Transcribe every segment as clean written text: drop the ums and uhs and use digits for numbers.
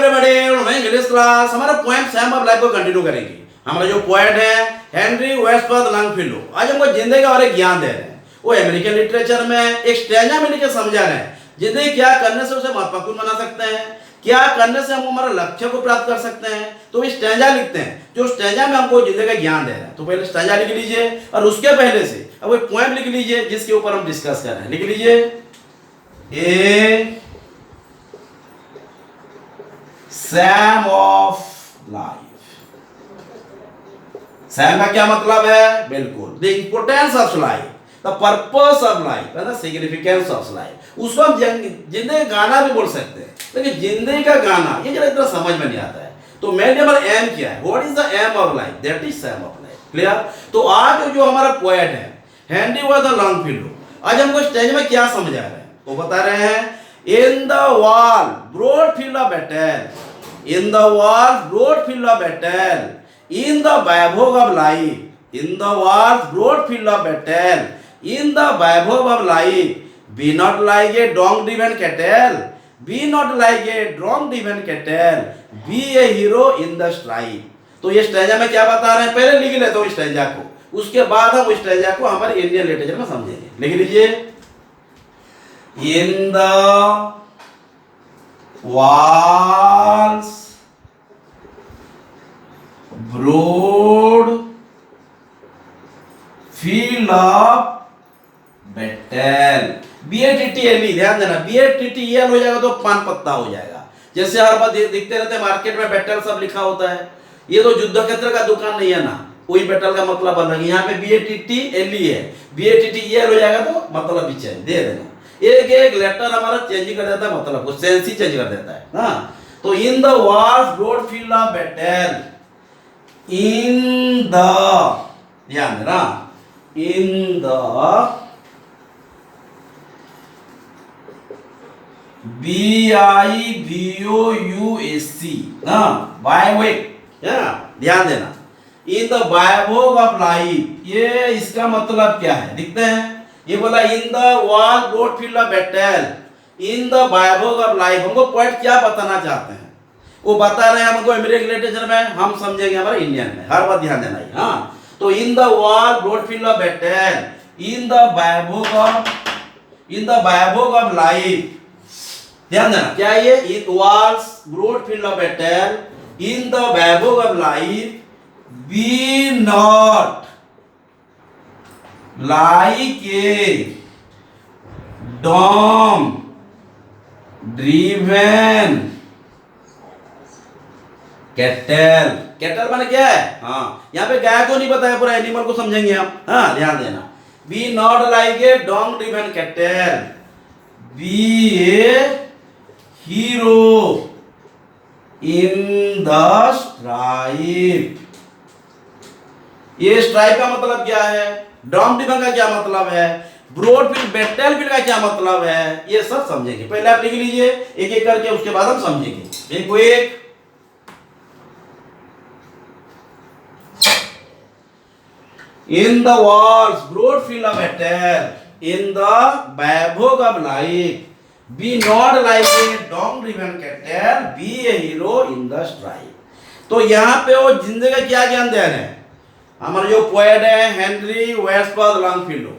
Everybody, मैं English class हमारा poem Sam of life को कंटिन्यू करेंगे। हमारा जो पोएट है हेनरी वेस्टवर्थ लॉन्गफेलो, आज हमको जिंदगी का और एक ज्ञान दे रहे हैं। वो अमेरिकन लिटरेचर में एक स्टैंजा में लिखे समझा रहे हैं जिंदगी क्या करने से उसे महत्वपूर्ण बना सकते हैं, क्या करने से हम हमारे लक्ष्य को प्राप्त कर सकते हैं। तो ये स्टैंजा लिखते हैं, जो स्टैंजा में हमको जिंदगी का ज्ञान दे रहे हैं। तो पहले स्टैंजा लिख लीजिए और उसके पहले से अब एक पोएम लिख लीजिए जिसके ऊपर हम डिस्कस कर रहे हैं। लिख लीजिए, ए सैम ऑफ लाइफ। सैम का क्या मतलब है? बिल्कुल, the importance of life, the purpose of life, the significance of life. उसको हम जिंदगी गाना भी बोल सकते हैं, लेकिन जिंदगी का गाना ये जरा इतना समझ में नहीं आता है। तो मेन नंबर एम क्या है? What is the aim of life? That is same of life. Clear? तो आज जो हमारा पोएट है हेनरी वेस्टवर्थ लॉन्गफेलो, आज हमको स्टेज में क्या समझा रहे हैं? वो बता रहे हैं, इन द वॉल broad field of battle, in the wars broad field of battle, in the vaivog of life, in the wars broad field of battle, in the vaivog of life, be not like a dog driven cattle, be not like a dog driven cattle, be a hero in the strife। तो ये stanza में क्या बता रहे हैं? पहले लिख लेते हो स्टैंजा को, उसके बाद हम स्टैंजा को हमारे इंडियन लिटरेचर में समझेंगे। लिख लीजिए, in the walls broad field of battle, BATTLE, ध्यान देना, BATTLE हो जाएगा तो पान पत्ता हो जाएगा। जैसे हर बार दिखते रहते हैं मार्केट में बैटल सब लिखा होता है, ये तो युद्ध क्षेत्र का दुकान नहीं है ना, कोई बैटल का मतलब अलग। यहाँ पे BATTLE है, BATTLE हो जाएगा तो मतलब भी चेंज दे देना। एक एक लेटर हमारा चेंज कर देता है, मतलब कुछ सेंस ही चेंज कर देता है ना। तो in the world's broad field of battle, in the, ध्यान देना, इन द BIVOUSC ना, बायवेक, ध्यान देना, in the bivouac of life. ये इसका मतलब क्या है दिखते हैं? ये बोला इन द वॉल broad field of battle, in the bivouac of life. हमको पॉइंट क्या बताना चाहते हैं वो बता रहे हैं हमको अमेरिकन लिटरेचर में, हम समझेंगे हमारे इंडियन में। हर बात ध्यान देना है। हाँ, तो इन द वॉल broad field of battle, in the bivouac of life, ध्यान देना क्या है ये? In world's broad field of battle, in the bivouac of life, be not like a dom driven cattle। Cattle माने क्या है? हाँ, यहाँ पे गाय को नहीं बताया, पूरा एनिमल को समझेंगे हम। हाँ, ध्यान देना, be not like a dog driven cattle, be a hero in the strife. ये स्ट्राइप का मतलब क्या है? डॉम ड्रिवन का क्या मतलब है? ब्रॉड फील्ड बैटल फील्ड का क्या मतलब है? ये सब समझेंगे। पहले आप लिख लीजिए एक एक करके, उसके बाद हम समझेंगे एक को एक। In the wars broad field of battle, in the vaivog of life, be not like a dog driven cattle, be a hero in the strife। तो यहाँ पे वो जिंदगी का क्या ज्ञान दे रहे हैं? हमारा जो पोएट है हेनरी वेस्टवर्थ लॉन्गफेलो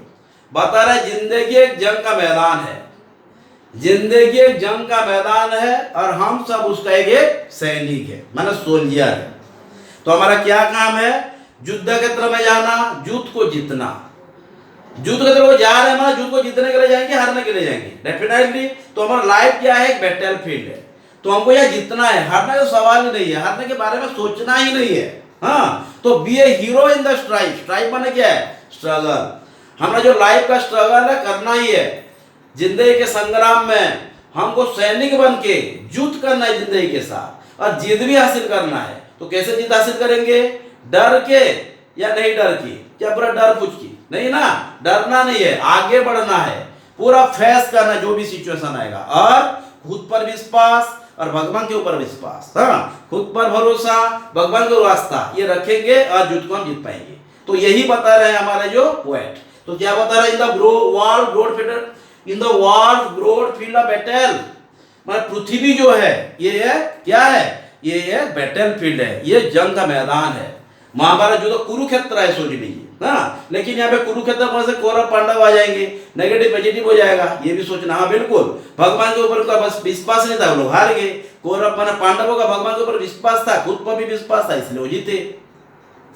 बता रहे हैं जिंदगी एक जंग का मैदान है, जिंदगी एक जंग का मैदान है और हम सब उसका एक सैनिक है, माने सोल्जर है। तो हमारा क्या काम है? युद्ध क्षेत्र में जाना, युद्ध को जीतना। युद्ध क्षेत्र को जा रहे हैं, हमारा युद्ध को जीतने के लिए जाएंगे, हारने के लिए जाएंगे डेफिनेटली। तो हमारा लाइफ क्या है? एक बैटल फील्ड है। तो हमको यह जीतना है, हारने का सवाल ही नहीं है, हारने के बारे में सोचना ही नहीं है। हाँ, तो be a hero in the strife. Strife माने क्या है? स्ट्रगल। हमारा जो लाइफ का स्ट्रगल है करना ही है। जिंदगी के संग्राम में हमको सैनिक बन के युद्ध करना है जिंदगी के साथ, और जीत भी हासिल करना है। तो कैसे जीत हासिल करेंगे? डर के या नहीं डर की? क्या पूरा डर कुछ की नहीं ना, डरना नहीं है, आगे बढ़ना है, पूरा फेस करना जो भी सिचुएशन आएगा, और खुद पर विश्वास और भगवान के ऊपर विश्वास। हाँ, खुद पर भरोसा, भगवान को रास्ता, ये रखेंगे और युद्ध को हम जीत पाएंगे। तो यही बता रहे हैं हमारे जो पोएट। तो क्या बता रहे हैं? In the war broad field, in the war broad field of battle, मतलब पृथ्वी जो है ये है क्या है, ये एक बैटल फील्ड है, ये जंग का मैदान है। महाभारत जो तो कुरुक्षेत्र है सोच लीजिए ना, लेकिन यहाँ पे कुरुक्षेत्र में से कौरव पांडव आ जाएंगे, नेगेटिव पॉजिटिव हो जाएगा, ये भी सोचना। हाँ बिल्कुल, भगवान के ऊपर उनका बस विश्वास नहीं था, वो लोग हार गए। कौरव माने पांडवों का भगवान के ऊपर विश्वास था, खुद पर भी विश्वास था, इसलिए वो जीते।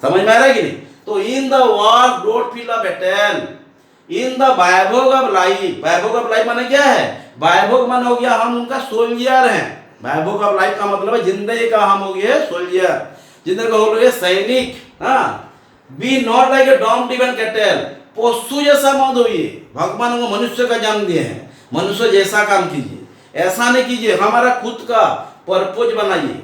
समझ में आ रहा है कि नहीं? तो in the war broad field of battle, in the bivouac of life, bivouac of life माने क्या है, वैभोग मान हो गया हम उनका सोल्जर हैं। वैभोग ऑफ लाइफ का मतलब है जिंदगी का हम हो गए सोल्जर, जिंदगी का हो गए सैनिक। हाँ, be not like a dumb driven cattle, पशु जैसा मत होइए, भगवान को मनुष्य का जन्म दिए हैं, मनुष्य जैसा काम कीजिए, ऐसा नहीं कीजिए। हमारा खुद का पर्पज बनाइए,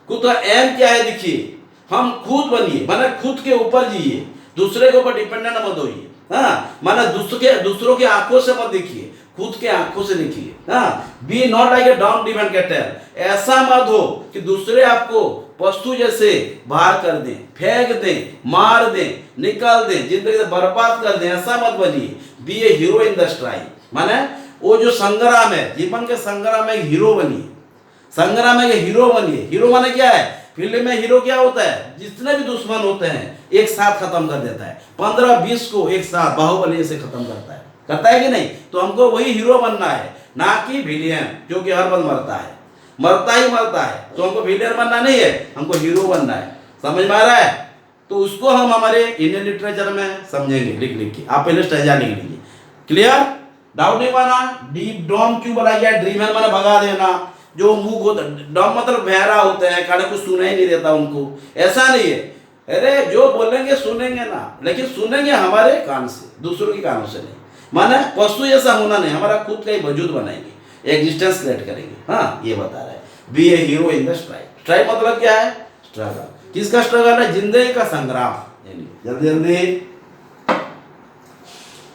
खुद का एम क्या है देखिए, हम खुद बनिए, माने खुद के ऊपर जिए, दूसरे के ऊपर डिपेंडेंट मत होइए। हाँ, माने दूसरों के आंखों से मत देखिए, खुद के आंखों से देखिए। हाँ, be not like a dumb driven cattle, ऐसा मत हो कि दूसरे आपको पशु जैसे बाहर कर दें, फेंक दें, मार दें, निकाल दें, जिंदगी से बर्बाद कर दें, ऐसा मत बनिए। Be a hero in the strike, माने वो जो संग्राम है, जीवन के संग्राम में एक हीरो बनिए, संग्राम में एक हीरो बनिए। हीरो माने क्या है, फिल्म में हीरो क्या होता है, जितने भी दुश्मन होते हैं एक साथ खत्म कर देता है, 15-20 को एक साथ बाहुबली से खत्म करता है कि नहीं? तो हमको वही हीरो बनना है, ना कि विलियन जो कि हर बंद मरता ही मरता है। तो हमको विलियन बनना नहीं है, हमको हीरो बनना है। समझ में आ रहा है? तो उसको हम हमारे इंडियन लिटरेचर में समझेंगे लिख के। आप पहले स्टेजा लिख लीजिए। क्लियर? डाउट नहीं माना? डीप डॉम क्यों बोला गया? ड्रीमर माने भगा देना, जो मुंह होता, डॉम मतलब बहरा होता है, काने कुछ सुनाई नहीं देता उनको, ऐसा नहीं है। अरे जो बोलेंगे सुनेंगे ना, लेकिन सुनेंगे हमारे कान से, दूसरों के कानों से नहीं। माने पशु जैसा होना नहीं, हमारा खुद का ही वजूद बनाएंगे, एग्जिस्टेंस क्रिएट करेंगे। हाँ, ये बता रहा है। Be a hero in the strike. Strike मतलब क्या है? स्ट्रगल। किसका स्ट्रगल है? जिंदगी का संग्राम। जल्दी जल्दी।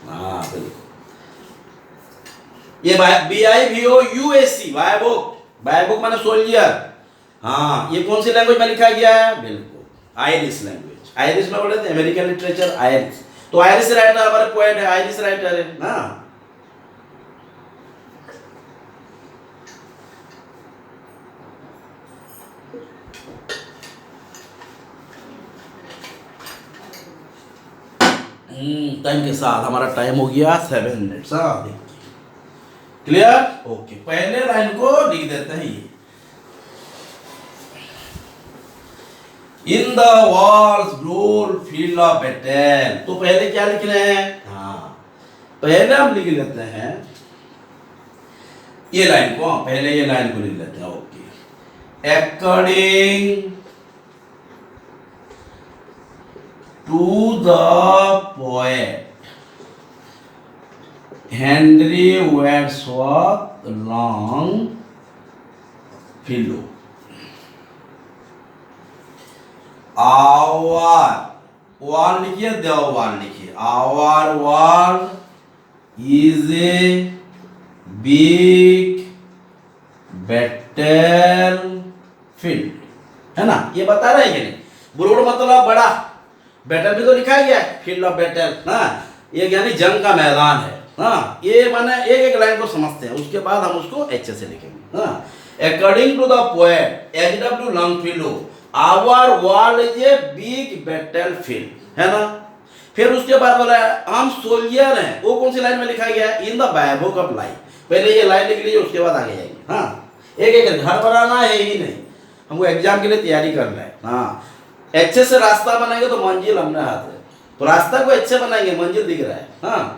हाँ बिल्कुल, ये BIVOUSC वैभोग, वैभोग माने सोल्जर। हाँ, ये कौन सी लैंग्वेज में लिखा गया है? बिल्कुल आयरिश लैंग्वेज। आयरिश में बोले थे अमेरिकन लिटरेचर आयरिश। तो आयरिश राइटर हमारे पोएट है, आयरिश राइटर है ना। टाइम के साथ हमारा टाइम हो गया 7 मिनट। क्लियर? ओके, पहले लाइन को लिख देते हैं ये, in the world's broad field of battle. तो पहले क्या लिख रहे हैं? हाँ, पहले हम लिख लेते हैं ये लाइन को, पहले ये लाइन को लिख लेते हैं। Okay, according to the poet Henry Wordsworth Longfellow, our world लिखिए, द वर्ल्ड लिखिए, our world is a big battle field, है ना? ये बता रहे हैं कि नहीं? ब्रोड मतलब बड़ा, बैटल भी तो लिखा गया है, फील्ड ऑफ बैटल ना, ये यानी जंग का मैदान है। हाँ, ये माने एक एक लाइन को समझते हैं, उसके बाद हम उसको अच्छे से लिखेंगे। हाँ, according to the poet H.W. Longfellow, our world is a big battle field, है ना। फिर उसके बाद बोला हम सोल्जर हैं, वो कौन सी लाइन में लिखा गया है? In the bivouac of life. पहले ये लाइन लिख लीजिए, उसके बाद आगे जाएंगे। हाँ, एक एक घर बनाना है ही नहीं, हमको एग्जाम के लिए तैयारी करना है। हाँ, अच्छे से रास्ता बनाएंगे तो मंजिल हमने हाथ है, तो रास्ता को अच्छे बनाएंगे, मंजिल दिख रहा है। हाँ,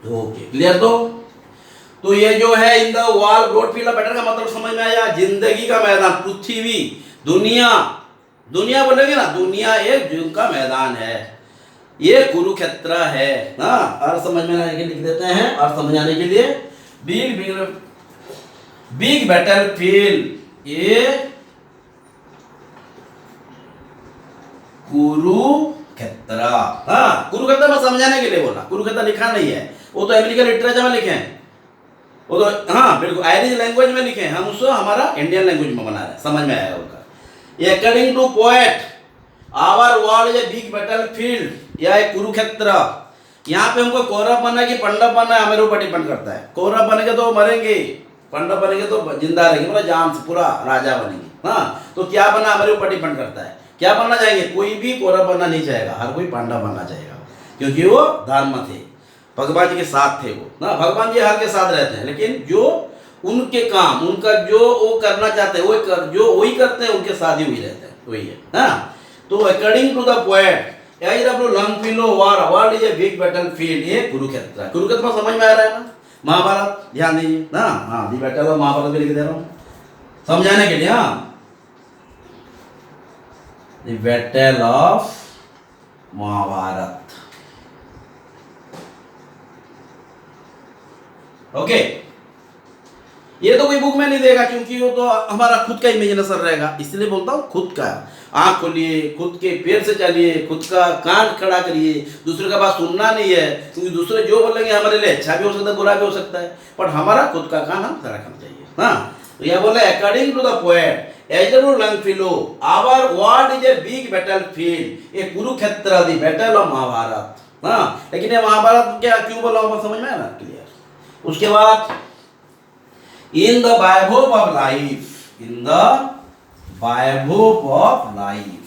ओके, क्लियर? तो ये जो है इन द वॉल ब्रॉड फील्ड ऑफ बैटल का मतलब समझ में आया? जिंदगी का मैदान, पृथ्वी, दुनिया, दुनिया बोलेंगे ना, दुनिया एक युद्ध का मैदान है, ये कुरुक्षेत्र है ना। और समझ में आने के लिख देते हैं, और समझ आने के लिए बिग बैटल फील्ड, ये कुरुक्षेत्र। हाँ, कुरुक्षेत्र में समझाने के लिए बोला, कुरुक्षेत्र लिखा नहीं है, वो तो अमेरिकन लिटरेचर में लिखे हैं, वो तो हाँ बिल्कुल आयरिश लैंग्वेज में लिखे हैं, हम उसको हमारा इंडियन लैंग्वेज में बना रहे हैं। समझ में आया होगा? According to poet, our world is a big battlefield. यह एक कुरुक्षेत्र। यहाँ पे हमको कौरव बनना है कि पांडव बनना है, हमारे ऊपर डिपेंड करता है। कौरव बनेंगे तो मरेंगे, पांडव बनेंगे तो जिंदा रहेंगे, मतलब जान से पूरा राजा बनेंगे। हाँ, तो क्या बनना हमारे ऊपर डिपेंड करता है। क्या बनना चाहेंगे? कोई भी कौरव बनना नहीं चाहेगा, हर कोई पांडव बनना चाहेगा, क्योंकि वो धर्म थे, भगवान जी के साथ थे वो ना। भगवान जी हर के साथ रहते हैं, लेकिन जो उनके काम, उनका जो वो करना चाहते हैं जो वही करते हैं, उनके साथ ही वही रहते हैं, वही है ना। तो according to the poet world is a big battlefield, ये कुरुक्षेत्र। कुरुक्षेत्र समझ में आ रहा है ना? महाभारत, ध्यान दीजिए ना। हाँ, दी बैटल ऑफ महाभारत भी लिख दे रहा हूँ समझाने के लिए। हाँ, the battle of Mahabharat. Okay, ये तो कोई बुक में नहीं देगा, क्योंकि वो तो हमारा खुद का इमेजिनेशन रहेगा, इसलिए बोलता हूँ खुद का। आँख खोलिए, खुद के पैर से चलिए, खुद का कान खड़ा करिए, दूसरे का बात सुनना नहीं है, क्योंकि दूसरे जो बोलेंगे हमारे लिए अच्छा भी हो सकता है, बुरा भी हो सकता है, पर हमारा खुद का कान हम रखना चाहिए। हाँ, तो यह बोला according to the poet Longfellow our world is a big battlefield, ये Kurukshetra the battle of Mahabharat. हाँ, लेकिन ये महाभारत क्या क्यों बोला हूँ समझ में आया ना? क्लियर। उसके बाद इन द वैभव ऑफ लाइफ, इन द वैभव ऑफ लाइफ,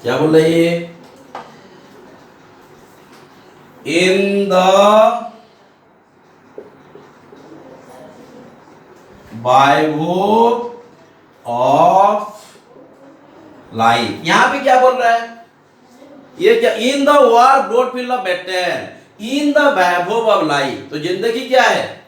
क्या बोल रही है? इन द वैभव ऑफ लाइफ, यहां पे क्या बोल रहा है? ये क्या? इन the war broad field of battle, in the वैभव ऑफ लाइफ। तो जिंदगी क्या है?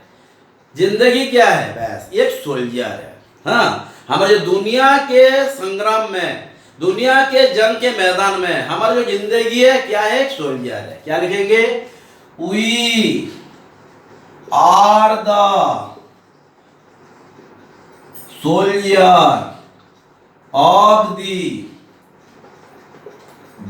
जिंदगी क्या है? बस एक सोल्जर है। हाँ, हमारे दुनिया के संग्राम में, दुनिया के जंग के मैदान में हमारी जो जिंदगी है क्या है? एक सोल्जर है। क्या लिखेंगे? We are the soldier of the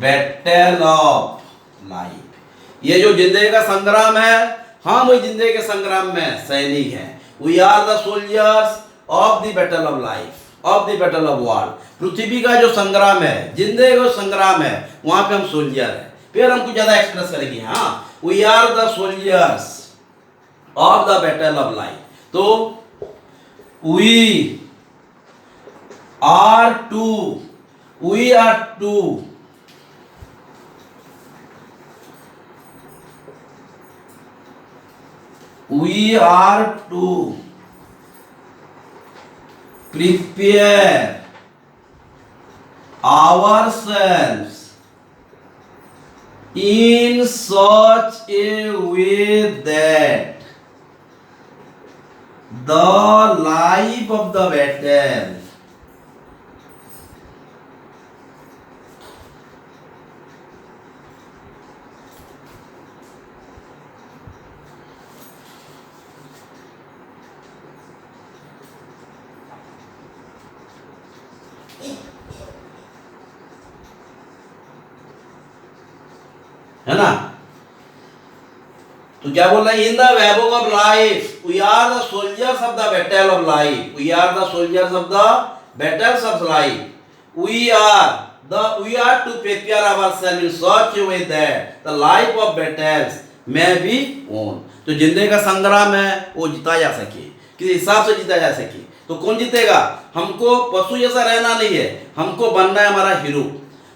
battle of life. ये जो जिंदगी का संग्राम है, हम वही जिंदगी के संग्राम में सैनिक हैं। We are the soldiers of the battle of life, of the battle of world. पृथ्वी का जो संग्राम है, जिंदगी का संग्राम है, वहां पे हम सोल्जर हैं। फिर हम कुछ ज्यादा एक्सप्रेस करेंगे। हाँ, we are the soldiers of the battle of life. तो we are to we are to prepare ourselves in such a way that the life of the battle है ना। तो क्या बोल रहा है? इन द वैभव of life we are the soldiers of the battle of life, we are the soldiers of the battles of life, we are to prepare ourself in such a way that the life of battles may be won. तो जिंदगी का संग्राम है वो जीता जा सके, किस हिसाब से जीता जा सके। तो कौन जीतेगा? हमको पशु जैसा रहना नहीं है, हमको बनना है हमारा हीरो,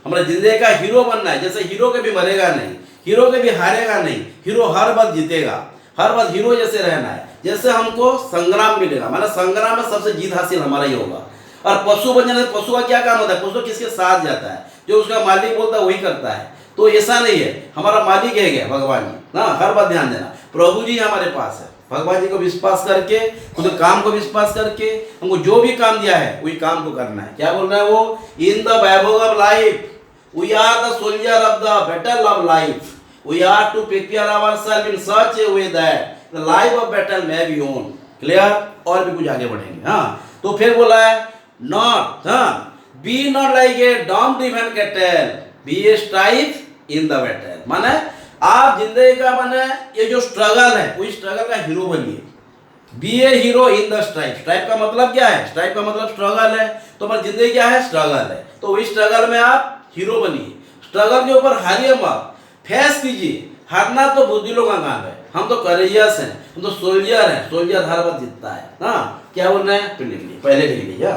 हमारा जिंदगी का हीरो बनना है। जैसे हीरो के भी मरेगा नहीं, हीरो के भी हारेगा नहीं, हीरो हर बार जीतेगा, हर बार हीरो जैसे रहना है। जैसे हमको संग्राम मिलेगा, मतलब संग्राम में सबसे जीत हासिल हमारा ही होगा। और पशु बन जाने, पशु का क्या काम होता है? पशु किसके साथ जाता है? जो उसका मालिक बोलता है वही करता है। तो ऐसा नहीं है, हमारा मालिक है क्या? भगवान जी ना। हर बार ध्यान देना, प्रभु जी हमारे पास है। भगवान जी को विश्वास करके, खुद काम को विश्वास करके, हमको जो भी काम दिया है वही काम को करना है। क्या बोल रहा है वो? इन द वैभव of life we are the soldier of the battle of life, we are to prepare ourselves in such a way that the life of battle may be won। Clear? और भी कुछ आगे बढ़ेंगे। हाँ, तो फिर बोला है not, हाँ, be not like a dumb driven cattle, be a strife in the battle। माने आप जिंदगी का माने ये जो स्ट्रगल है वो स्ट्रगल का हीरो बनिए। Be a hero in the strife. Strife का मतलब क्या है? स्ट्राइप का मतलब स्ट्रगल है। तो हमारी जिंदगी क्या है? स्ट्रगल है। तो वही स्ट्रगल में आप हीरो बनिए। स्ट्रगल के ऊपर हारिए मत, फेस कीजिए। हारना तो बुद्धिलों का काम है, हम तो करेजियस हैं, हम तो सोल्जर हैं। सोल्जर हर बार जीतता है। हाँ, क्या बोल रहे हैं? फिर लिख लीजिए, पहले लिख लीजिए।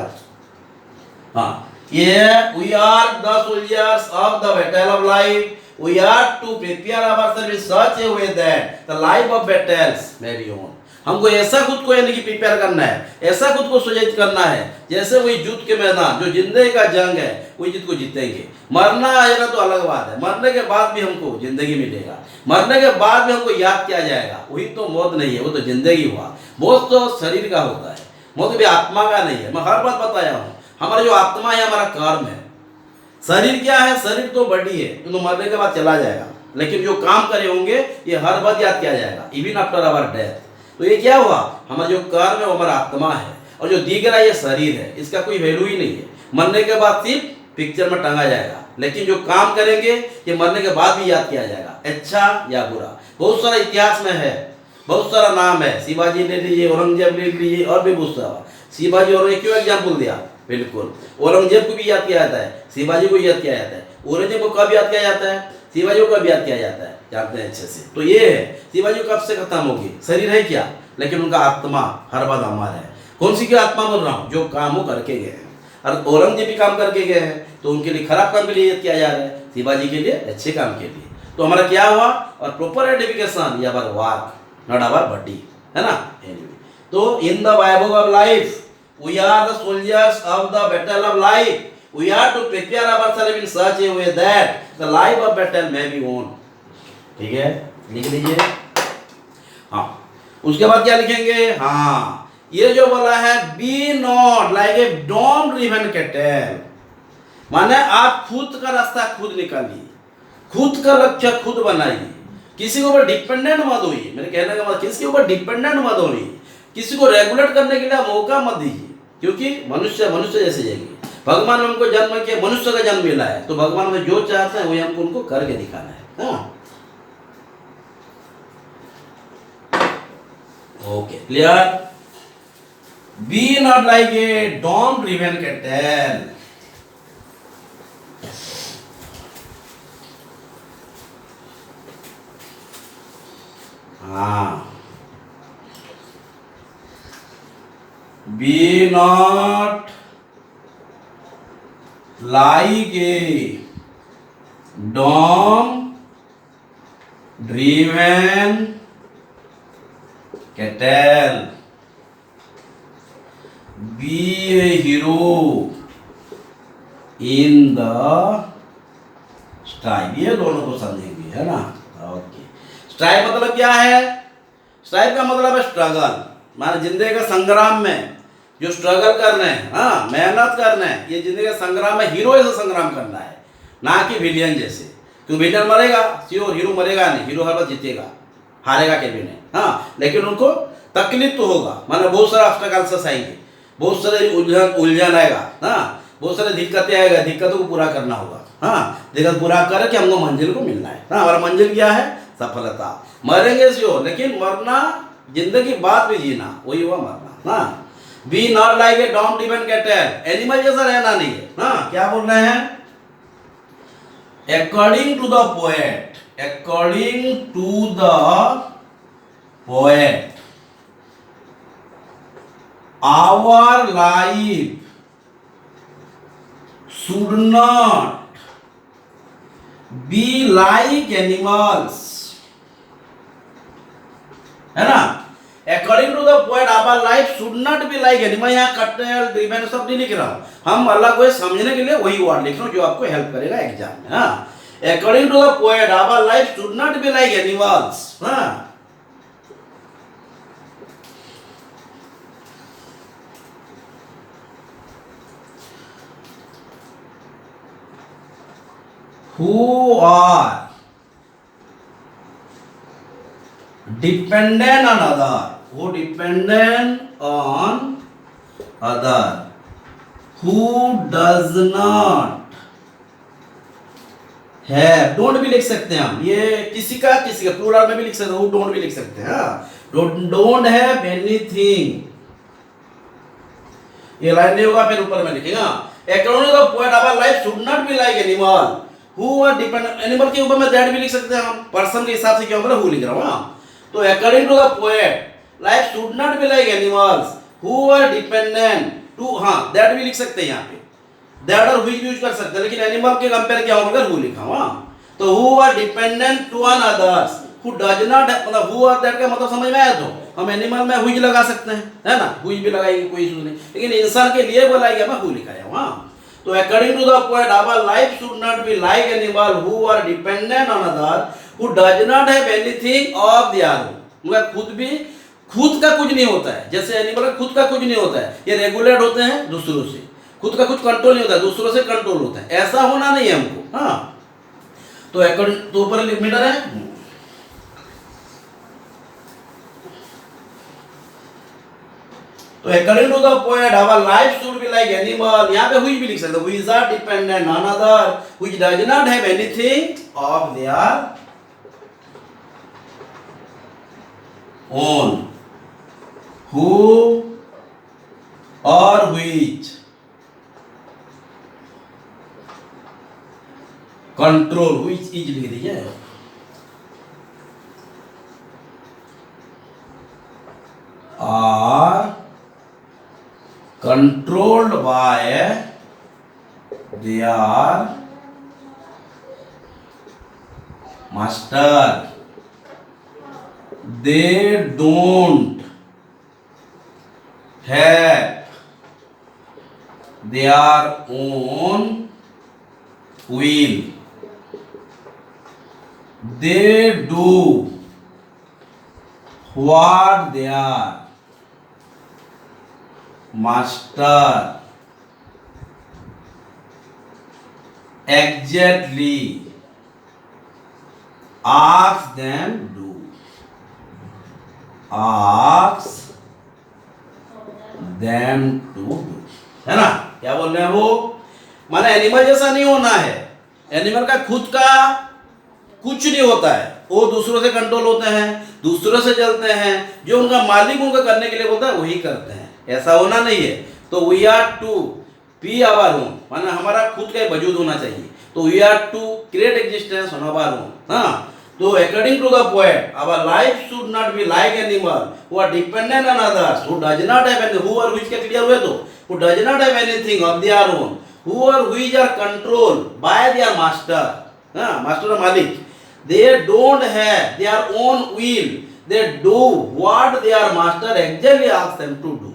हाँ, ये we are the soldiers of the battle of life. We are to prepare ourselves in such a way that the life of battles may be on. हमको ऐसा खुद को यानी कि प्रिपेयर करना है, ऐसा खुद को सुयोजित करना है जैसे वही युद्ध के मैदान, जो जिंदगी का जंग है, वही युद्ध को जीतेंगे। मरना आएगा तो अलग बात है, मरने के बाद भी हमको जिंदगी मिलेगा, मरने के बाद भी हमको याद किया जाएगा। वही तो मौत नहीं है, वो तो जिंदगी हुआ। मौत तो शरीर का होता है, मौत भी आत्मा का नहीं है। मैं हर बात बताया हूँ, हमारा जो आत्मा है हमारा कर्म है। शरीर क्या है? शरीर तो बड़ी है, तो मरने के बाद चला जाएगा, लेकिन जो काम करे होंगे ये हर बार याद किया जाएगा, इवन आफ्टर आवर डेथ। तो ये क्या हुआ? हमारा जो कर्म है वो हमारा आत्मा है, और जो दिख रहा है ये शरीर है, इसका कोई वैल्यू ही नहीं है। मरने के बाद सिर्फ पिक्चर में टंगा जाएगा, लेकिन जो काम करेंगे ये मरने के बाद भी याद किया जाएगा, अच्छा या बुरा। बहुत सारा इतिहास में है, बहुत सारा नाम है। शिवाजी ले लीजिए, औरंगजेब ले लीजिए, और भी बहुत सारा। शिवाजी और क्यों एग्जाम्पल दिया? बिल्कुल, औरंगजेब को भी याद किया जाता है, शिवाजी को याद किया जाता है। औरंगजेब को कब याद किया जाता है? शिवाजी को कब याद किया जाता है? जानते हैं अच्छे से। तो ये है, शिवाजी कब से खत्म होगी? शरीर है क्या, लेकिन उनका आत्मा हर बार अमर है। कौन सी की आत्मा बोल रहा हूँ? जो काम वो करके गए हैं। और औरंगजेब भी काम करके गए हैं, तो उनके लिए खराब काम के लिए याद किया जा रहा है, शिवाजी के लिए अच्छे काम के लिए। तो हमारा क्या हुआ? और प्रॉपर आइडेंटिफिकेशन या बार वाक, नॉट आवर बॉडी, है ना। तो इन द वैभव of life we are the soldiers of the battle of life. We are to prepare ourselves in such a way that the life of battle may be won. ठीक है, लिख लीजिए। हाँ, उसके बाद क्या लिखेंगे? हाँ, ये जो बोला है be not like a dumb driven cattle, माने आप खुद का रास्ता खुद निकालिए, खुद का लक्ष्य खुद बनाइए, किसी के ऊपर डिपेंडेंट मत होइए। मेरे कहने का मतलब किसी के ऊपर डिपेंडेंट मत होइए, किसी को रेगुलेट करने के लिए मौका मत दीजिए, क्योंकि मनुष्य मनुष्य जैसे जाएंगे। भगवान ने हमको जन्म किया, मनुष्य का जन्म मिला है, तो भगवान में जो चाहते हैं वही हमको उनको करके दिखाना है। हाँ, okay, clear. Be not like a dumb driven cattle. हाँ, be not like a dom driven cattle. Be a hero in the strife. ये दोनों को समझेंगे, है ना। ओके, स्ट्राइव मतलब क्या है? स्ट्राइव का मतलब है स्ट्रगल, माने जिंदगी का संग्राम में जो स्ट्रगल करना है, हाँ, मेहनत करना है। ये जिंदगी का संग्राम में हीरो जैसा संग्राम करना है, ना कि विलियन जैसे। क्यों? विलियन मरेगा, हीरो मरेगा नहीं, हीरो हर बार जीतेगा, हारेगा कभी नहीं। हाँ, लेकिन उनको तकलीफ तो होगा, माने बहुत सारा ऑब्स्टेकल्स आएंगे, बहुत सारे उलझन आएगा, हाँ, बहुत सारे दिक्कतें आएगा, दिक्कतों को पूरा करना होगा। हाँ, दिक्कत पूरा करके हमको मंजिल को मिलना है। हाँ, हमारा मंजिल क्या है? सफलता। मरेंगे सियो, लेकिन मरना जिंदगी बाद में जीना, वही हुआ मरना। हाँ, be not like a dumb driven cattle, animal जैसा रहना नहीं है। हाँ, क्या बोल रहे हैं? According to the poet, according to the poet our life should not be like animals, है ना। According to the poet our life should not be like animal. यहाँ कटल ड्रिवन सब नहीं लिख रहा हूँ, हम अल्लाह को समझने के लिए वही वर्ड लिख रहा हूँ जो आपको हेल्प करेगा एग्जाम में। हाँ, according to the poet our life should not be like animals. हाँ, who are dependent on other, who dependent on other, who does not है, डोंट भी लिख सकते हैं हम, ये किसी का प्लूरल में भी लिख सकते हैं, डोंट भी लिख सकते हैं। डोंट हैव एनीथिंग, ये लाइन नहीं होगा, फिर ऊपर में लिखेगा according to the poet our life should not be like animal who are dependent. Animal के ऊपर में दैट भी लिख सकते हैं हम, पर्सन के हिसाब से क्या होगा, हु लिख रहा हूं। तो according to the poet life should not be like animals who are dependent to, that भी लिख सकते हैं यहाँ पे, दैट और व्हिच यूज कर सकते हैं, लेकिन एनिमल के कंपेयर क्या होगा, हु लिखा हुआ। तो who are dependent to on others who does not, मतलब हु और दैट का मतलब समझ में आया। तो हम एनिमल में व्हिच लगा सकते हैं, है ना, व्हिच भी लगाएंगे, कोई इशू नहीं, लेकिन इंसान के लिए बोला गया हु लिखा है वहां। तो according to the poet our life should not be like animal who are dependent on other who does not have anything of their own, मतलब खुद का कुछ नहीं होता है, जैसे एनिमल का खुद का कुछ नहीं होता है, ये रेगुलेट होते हैं दूसरों से, खुद का कुछ कंट्रोल नहीं होता है, दूसरों से कंट्रोल होता है, ऐसा होना नहीं है हमको। तो अकॉर्डिंग तो ऊपर मीटर है, तो according to the poet our life should be like animal, यहाँ पे व्हिच भी लिख सकते हैं, which are dependent on other which does not have anything of their own, who और व्हिच कंट्रोल, व्हिच इज लिख दीजिए, are controlled by their master, they don't have their own will, they do what their master exactly asks them do, asks them to do, है ना। क्या बोल रहे हैं वो, माने एनिमल जैसा नहीं होना है, एनिमल का खुद का कुछ नहीं होता है, वो दूसरों से कंट्रोल होते हैं, दूसरों से चलते हैं, जो उनका मालिक उनको करने के लिए बोलता है वही करते हैं, ऐसा होना नहीं है। तो we are to be our own, माने हमारा खुद का वजूद होना चाहिए, तो we are to create existence on our own. तो according to the poet our life should not be like animal who are dependent on others who does not have any, who और व्हिच के clear हुए, तो who does not have anything of their own, who or which are controlled by their master, master or malik, they don't have their own will, they do what their master exactly asks them to do,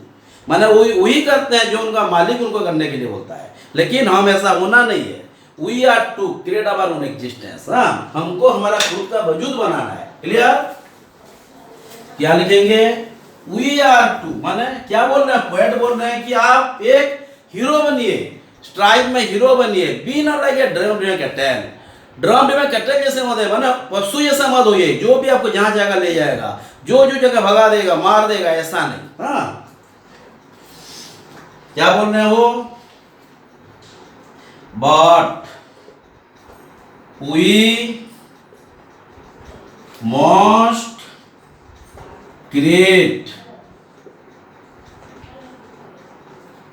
माने वही करते हैं जो उनका मालिक उनको करने के लिए बोलता है, लेकिन हम ऐसा होना नहीं है। We are to create our own existence, हमको हमारा खुद का वजूद बनाना है, क्लियर। क्या लिखेंगे, वी आर टू, माने क्या बोल रहे हैं, पोएट बोल रहे हैं कि आप एक हीरो बनिए, स्ट्राइक में हीरो बनिए, be not like a drum driven cattle, drum driven cattle जैसे मत है, माने पशु जैसा मत होइए, जो भी आपको जहां जाएगा ले जाएगा, जो जगह भगा देगा मार देगा, ऐसा नहीं। क्या बोल रहे हैं वो, but we must create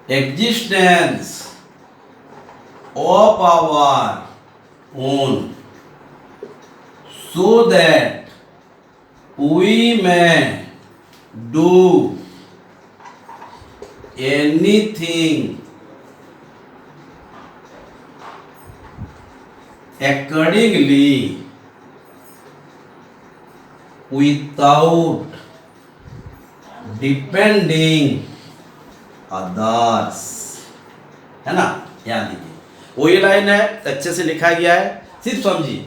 existence of our own so that we may do anything accordingly without depending others, है ना, ध्यान दीजिए, वही लाइन है, अच्छे से लिखा गया है, सिर्फ समझिए।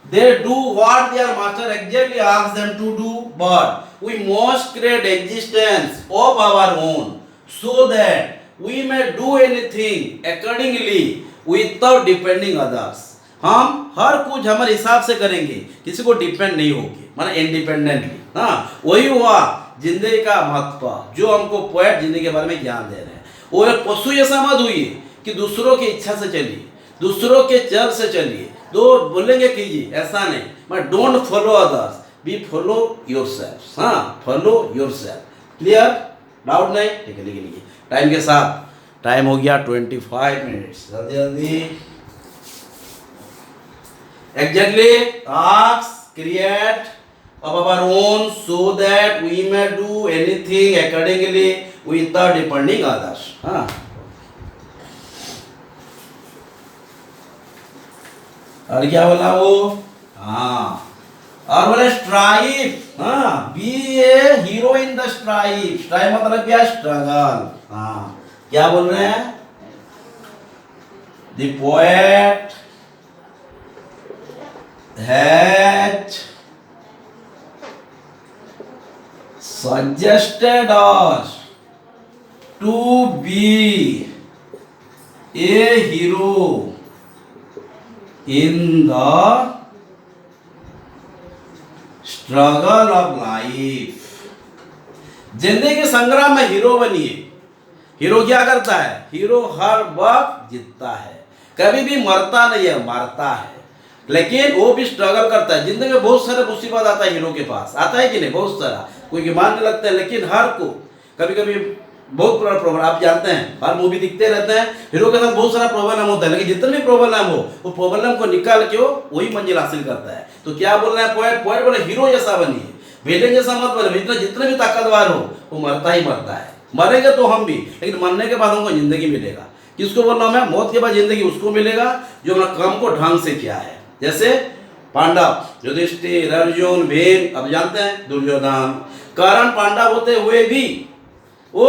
They do what their master exactly asks them to do, but we must create existence of our own so that we may do anything accordingly without depending others. हम हर कुछ हमारे हिसाब से करेंगे, किसी को डिपेंड नहीं होगी, माना इंडिपेंडेंटली। वही हुआ जिंदगी का महत्व, जो हमको पोएट जिंदगी के बारे में ज्ञान दे रहे हैं। वो एक पशु ऐसा मत हुई कि दूसरों की इच्छा से चलिए, दूसरों के चल से चलिए, तो बोलेंगे कीजिए, ऐसा नहीं, मैं don't follow others, B follow yourself. हाँ, फॉलो योरसेल्फ। क्लियर? डाउट नहीं? ठीक है, लिखिए लिखिए टाइम के साथ। टाइम हो गया 25 मिनट्स। जल्दी जल्दी। Exactly task create of our own so that we may do anything accordingly without depending others. हाँ, और क्या बोला वो? हाँ, और बोले स्ट्राइव। हाँ, be a hero in the strive. Strive मतलब क्या? स्ट्रगल। हाँ, क्या बोल रहे हैं? The poet has suggested us to be a hero in the struggle of life। जिंदगी के संग्राम में हीरो बनिए। हीरो क्या करता है? हीरो हर वक्त जीतता है, कभी भी मरता नहीं है, मरता है, लेकिन वो भी स्ट्रगल करता है। जिंदगी में बहुत सारे मुसीबत आता है हीरो के पास, आता है कि नहीं? बहुत सारा, कोई के मारने लगता है, लेकिन हर को कभी कभी बहुत बड़ा प्रॉब्लम, आप जानते हैं, हर मूवी दिखते रहते हैं, हीरो के साथ बहुत सारा प्रॉब्लम होता है, लेकिन जितने भी प्रॉब्लम हो, वो प्रॉब्लम को निकाल के वो वही मंजिल हासिल करता है। तो क्या बोल रहे हैं पोएट? पोएट बोले हीरो जैसा बनिए, विलेन जैसा मत बने। जितने भी ताकतवर हो वो मरता ही मरता है, मरेंगे तो हम भी, लेकिन मरने के बाद हमको जिंदगी मिलेगा। किसको बोल रहा हूं मैं? मौत के बाद जिंदगी उसको मिलेगा जो अपना काम को ढंग से किया है। जैसे पांडव, युधिष्ठिर, अर्जुन, भीम, अब जानते हैं दुर्योधन। कारण पांडव होते हुए भी वो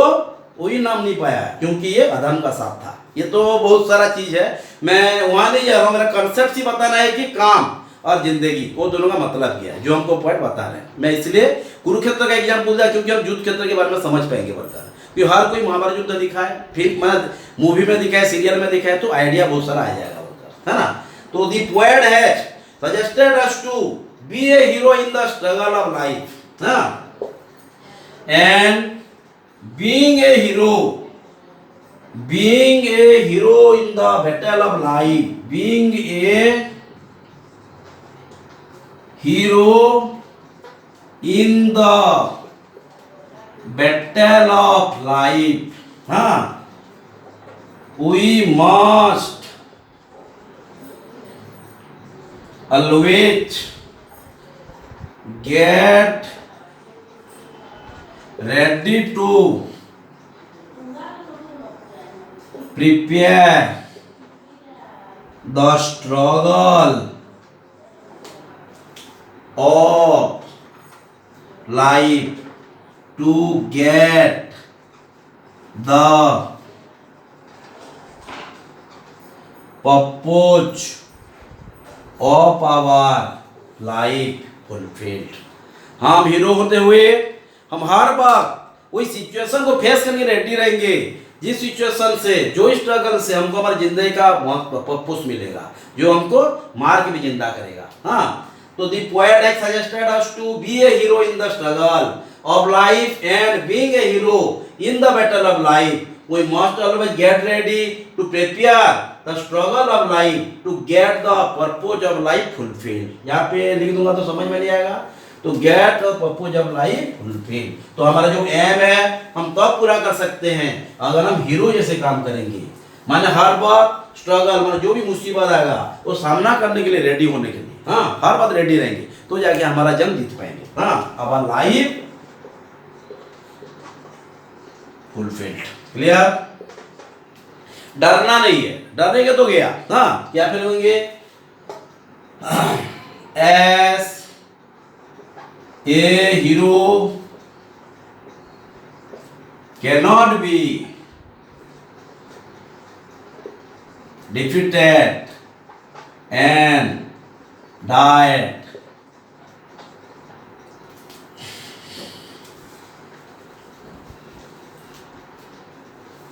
वही नाम नहीं पाया, क्योंकि ये अधर्म का साथ था। ये तो बहुत सारा चीज है, मैं वहां नहीं जा रहा हूं। मेरा कंसेप्ट ही बताना है कि काम और जिंदगी वो दोनों का मतलब क्या है, जो हमको पॉइंट बता रहे हैं। मैं इसलिए कुरुक्षेत्र का एग्जाम्पल दिया, क्योंकि हम युद्ध क्षेत्र के बारे में समझ पाएंगे बढ़कर। क्योंकि हर कोई महाभारत युद्ध दिखा है, फिर मैं मूवी में दिखा है, सीरियल में दिखा है, तो आइडिया बहुत सारा आ जाएगा बढ़कर, है ना? तो दी poet has suggested us to be a hero in the struggle of life, and being a hero in the battle of life, being a hero in the battle of life, we must always get ready to prepare the struggle of life to get the purpose of our life fulfilled। हम hero होते हुए हम हर बार वही situation को face करके ready रहेंगे, जिस situation से, जो स्ट्रगल से हमको हमारी जिंदगी का पर्पस मिलेगा, जो हमको मार के भी जिंदा करेगा। हाँ, तो the poet has suggested us to be a hero in the struggle of life, and being a hero in the battle of life, we must always get ready to prepare the struggle of life to get the purpose of life fulfilled। यहाँ पे लिख दूंगा तो समझ में नहीं आएगा, तो get the purpose of life fulfilled। तो हमारा जो एम है हम तब पूरा कर सकते हैं अगर हम हीरो जैसे काम करेंगे। माने हर बात स्ट्रगल, माने जो भी मुसीबत आएगा वो सामना करने के लिए रेडी होने के लिए, हाँ, हर बात रेडी रहेंगे, तो जाके हमारा जंग जीत पाएंगे। हाँ, अब लाइफ फुलफिल्ड। क्लियर? डरना नहीं है, डरेंगे तो गया। हाँ, क्या फिर होंगे? S A hero cannot be defeated and died,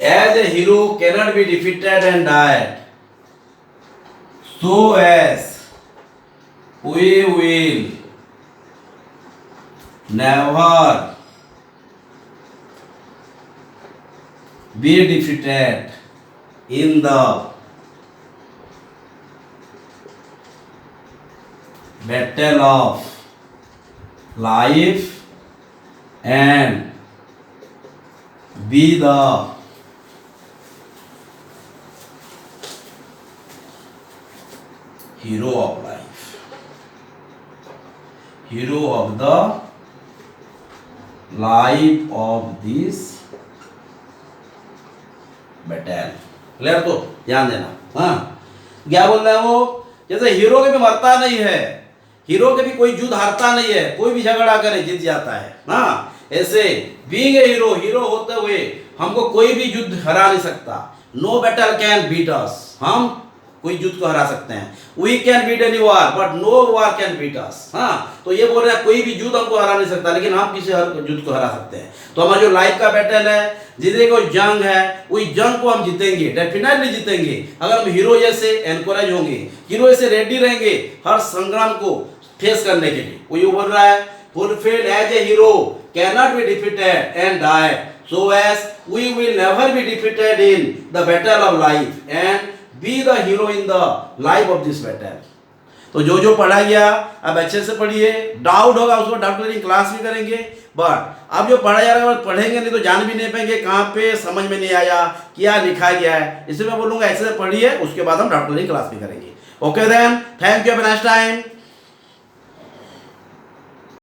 as a hero cannot be defeated and died, so as we will never be defeated in the battle of life and be the hero of life, hero of the life of this battle. Clear? तो ध्यान देना। हाँ, क्या बोल रहा है वो? जैसे हीरो के भी मरता नहीं है, हीरो के भी कोई युद्ध हारता नहीं है, कोई भी झगड़ा करे जीत जाता है ना। ऐसे बीइंग ए हीरो, हीरो होते हुए हमको कोई भी युद्ध हरा नहीं सकता। No battle can beat us, हम कोई युद्ध को हरा सकते हैं। We can beat any war but no war can beat us. हाँ, तो ये बोल रहे हैं कोई भी युद्ध हमको हरा नहीं सकता, लेकिन हम किसी युद्ध को हरा सकते हैं। तो हमारा जो लाइफ का बैटल है, जितने कोई जंग है, वही जंग को हम जीतेंगे, डेफिनेटली जीतेंगे अगर हम हीरो जैसे एनकरेज होंगे, हीरो जैसे रेडी रहेंगे हर संग्राम को फेस करने के लिए। वो ये बोल रहा है fulfilled as a hero can not be defeated and die, so as we will never be defeated in the battle of life and be the hero in the life of this battle. तो जो जो पढ़ा गया अब अच्छे से पढ़िए, doubt होगा उसको डाउट क्लियरिंग क्लास भी करेंगे, बट अब जो पढ़ा जा रहा है पढ़ेंगे नहीं तो जान भी नहीं पाएंगे कहाँ पे समझ में नहीं आया, क्या लिखा गया है। इसलिए मैं बोलूँगा अच्छे से पढ़िए, उसके बाद हम डाउट क्लियरिंग क्लास भी करेंगे। Okay then, thank you, have a nice time.